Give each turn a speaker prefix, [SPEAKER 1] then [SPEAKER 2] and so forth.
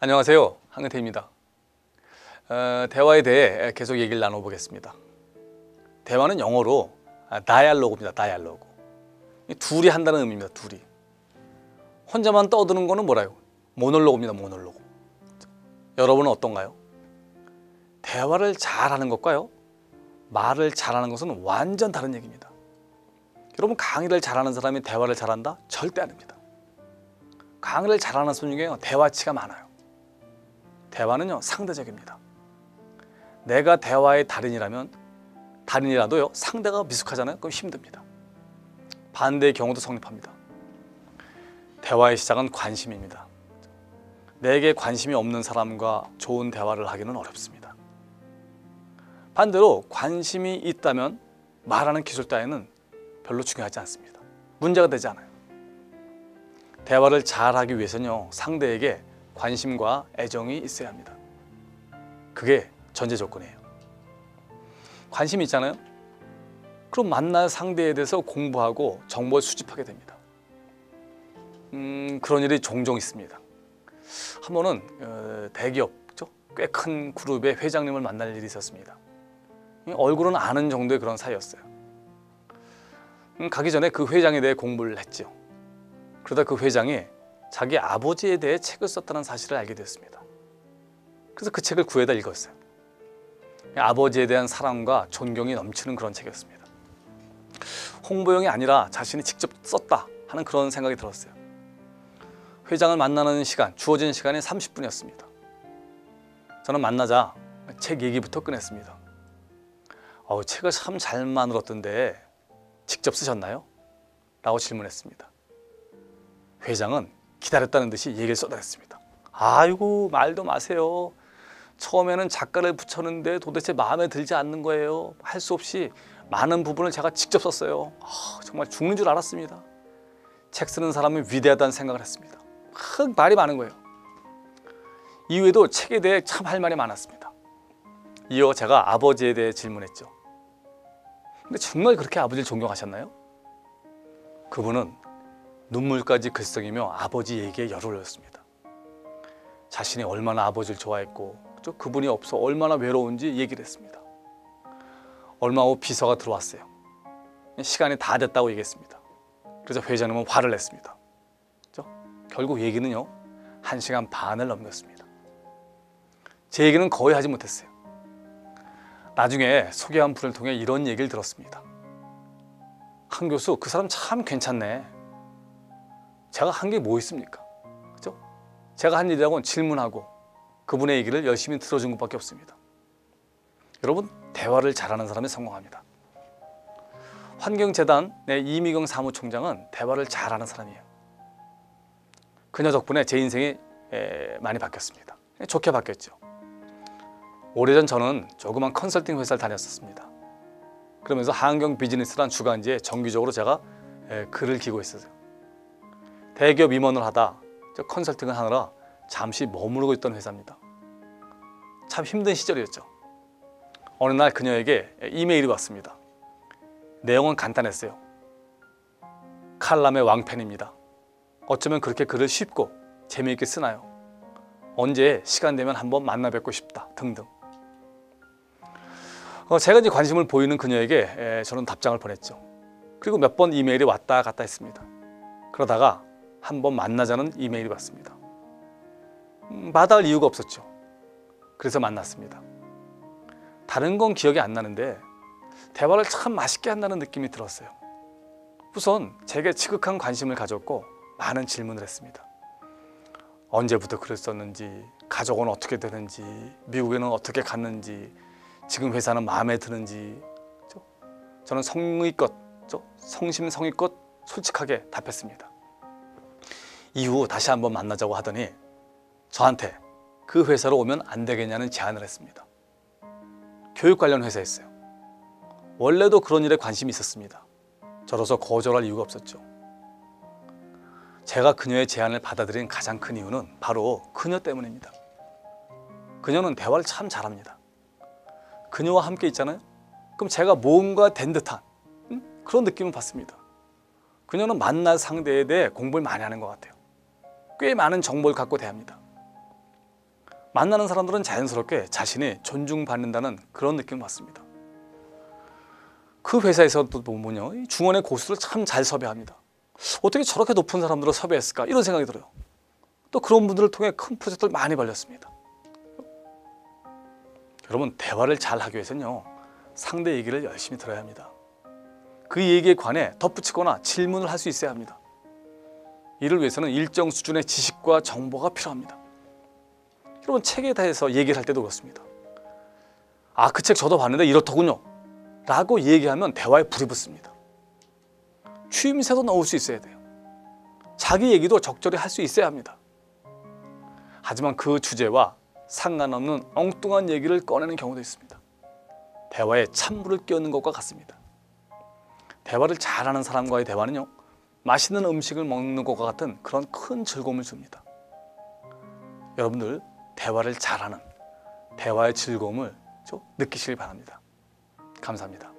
[SPEAKER 1] 안녕하세요, 황은태입니다. 대화에 대해 계속 얘기를 나눠보겠습니다. 대화는 영어로 다이알로그입니다. 다이알로그. 둘이 한다는 의미입니다. 둘이. 혼자만 떠드는 거는 뭐라요? 모놀로그입니다. 모놀로그. 여러분은 어떤가요? 대화를 잘하는 것과요, 말을 잘하는 것은 완전 다른 얘기입니다. 여러분, 강의를 잘하는 사람이 대화를 잘한다? 절대 아닙니다. 강의를 잘하는 사람 중에 대화치가 많아요. 대화는요, 상대적입니다. 내가 대화의 달인이라도요, 상대가 미숙하잖아요. 그럼 힘듭니다. 반대의 경우도 성립합니다. 대화의 시작은 관심입니다. 내게 관심이 없는 사람과 좋은 대화를 하기는 어렵습니다. 반대로 관심이 있다면 말하는 기술 따위는 별로 중요하지 않습니다. 문제가 되지 않아요. 대화를 잘하기 위해서는요, 상대에게 관심과 애정이 있어야 합니다. 그게 전제 조건이에요. 관심이 있잖아요. 그럼 만날 상대에 대해서 공부하고 정보를 수집하게 됩니다. 그런 일이 종종 있습니다. 한 번은 대기업, 꽤 큰 그룹의 회장님을 만날 일이 있었습니다. 얼굴은 아는 정도의 그런 사이였어요. 가기 전에 그 회장에 대해 공부를 했죠. 그러다 그 회장이 자기 아버지에 대해 책을 썼다는 사실을 알게 되었습니다. 그래서 그 책을 구해다 읽었어요. 아버지에 대한 사랑과 존경이 넘치는 그런 책이었습니다. 홍보용이 아니라 자신이 직접 썼다 하는 그런 생각이 들었어요. 회장을 만나는 시간, 주어진 시간이 30분이었습니다. 저는 만나자 책 얘기부터 꺼냈습니다. 책을 참 잘 만들었던데 직접 쓰셨나요? 라고 질문했습니다. 회장은 기다렸다는 듯이 얘기를 쏟아냈습니다. 아이고, 말도 마세요. 처음에는 작가를 붙였는데 도대체 마음에 들지 않는 거예요. 할 수 없이 많은 부분을 제가 직접 썼어요. 정말 죽는 줄 알았습니다. 책 쓰는 사람은 위대하다는 생각을 했습니다. 말이 많은 거예요. 이후에도 책에 대해 참 할 말이 많았습니다. 이어 제가 아버지에 대해 질문했죠. 근데 정말 그렇게 아버지를 존경하셨나요? 그분은 눈물까지 글썽이며 아버지 얘기에 열을 올렸습니다. 자신이 얼마나 아버지를 좋아했고 그분이 없어 얼마나 외로운지 얘기를 했습니다. 얼마 후 비서가 들어왔어요. 시간이 다 됐다고 얘기했습니다. 그래서 회장님은 화를 냈습니다. 결국 얘기는요, 1시간 반을 넘겼습니다. 제 얘기는 거의 하지 못했어요. 나중에 소개한 분을 통해 이런 얘기를 들었습니다. 한 교수, 그 사람 참 괜찮네. 제가 한 게 뭐 있습니까? 그죠? 제가 한 일이라고는 질문하고 그분의 얘기를 열심히 들어준 것밖에 없습니다. 여러분, 대화를 잘하는 사람이 성공합니다. 환경재단의 이미경 사무총장은 대화를 잘하는 사람이에요. 그녀 덕분에 제 인생이 많이 바뀌었습니다. 좋게 바뀌었죠. 오래전 저는 조그만 컨설팅 회사를 다녔었습니다. 그러면서 한경 비즈니스란 주간지에 정기적으로 제가 글을 기고 있었어요. 대기업 임원을 하다 컨설팅을 하느라 잠시 머무르고 있던 회사입니다. 참 힘든 시절이었죠. 어느 날 그녀에게 이메일이 왔습니다. 내용은 간단했어요. 칼럼의 왕팬입니다. 어쩌면 그렇게 글을 쉽고 재미있게 쓰나요? 언제 시간 되면 한번 만나 뵙고 싶다 등등. 제가 이제 관심을 보이는 그녀에게 저는 답장을 보냈죠. 그리고 몇 번 이메일이 왔다 갔다 했습니다. 그러다가 한번 만나자는 이메일이 왔습니다. 마다할 이유가 없었죠. 그래서 만났습니다. 다른 건 기억이 안 나는데 대화를 참 맛있게 한다는 느낌이 들었어요. 우선 제게 지극한 관심을 가졌고 많은 질문을 했습니다. 언제부터 글을 썼는지, 가족은 어떻게 되는지, 미국에는 어떻게 갔는지, 지금 회사는 마음에 드는지. 저는 성심성의껏 솔직하게 답했습니다. 이후 다시 한번 만나자고 하더니 저한테 그 회사로 오면 안 되겠냐는 제안을 했습니다. 교육 관련 회사였어요. 원래도 그런 일에 관심이 있었습니다. 저로서 거절할 이유가 없었죠. 제가 그녀의 제안을 받아들인 가장 큰 이유는 바로 그녀 때문입니다. 그녀는 대화를 참 잘합니다. 그녀와 함께 있잖아요. 그럼 제가 뭔가 된 듯한 그런 느낌을 받습니다. 그녀는 만날 상대에 대해 공부를 많이 하는 것 같아요. 꽤 많은 정보를 갖고 대합니다. 만나는 사람들은 자연스럽게 자신이 존중받는다는 그런 느낌을 받습니다. 그 회사에서도 보면요, 이 중원의 고수를 참 잘 섭외합니다. 어떻게 저렇게 높은 사람들을 섭외했을까 이런 생각이 들어요. 또 그런 분들을 통해 큰 프로젝트를 많이 벌렸습니다. 여러분, 대화를 잘 하기 위해서는요, 상대 얘기를 열심히 들어야 합니다. 그 얘기에 관해 덧붙이거나 질문을 할 수 있어야 합니다. 이를 위해서는 일정 수준의 지식과 정보가 필요합니다. 여러분, 책에 대해서 얘기를 할 때도 그렇습니다. 아, 그 책 저도 봤는데 이렇더군요 라고 얘기하면 대화에 불이 붙습니다. 추임새도 넣을 수 있어야 돼요. 자기 얘기도 적절히 할 수 있어야 합니다. 하지만 그 주제와 상관없는 엉뚱한 얘기를 꺼내는 경우도 있습니다. 대화에 찬물을 끼얹는 것과 같습니다. 대화를 잘하는 사람과의 대화는요, 맛있는 음식을 먹는 것과 같은 그런 큰 즐거움을 줍니다. 여러분들, 대화를 잘하는, 대화의 즐거움을 좀 느끼시길 바랍니다. 감사합니다.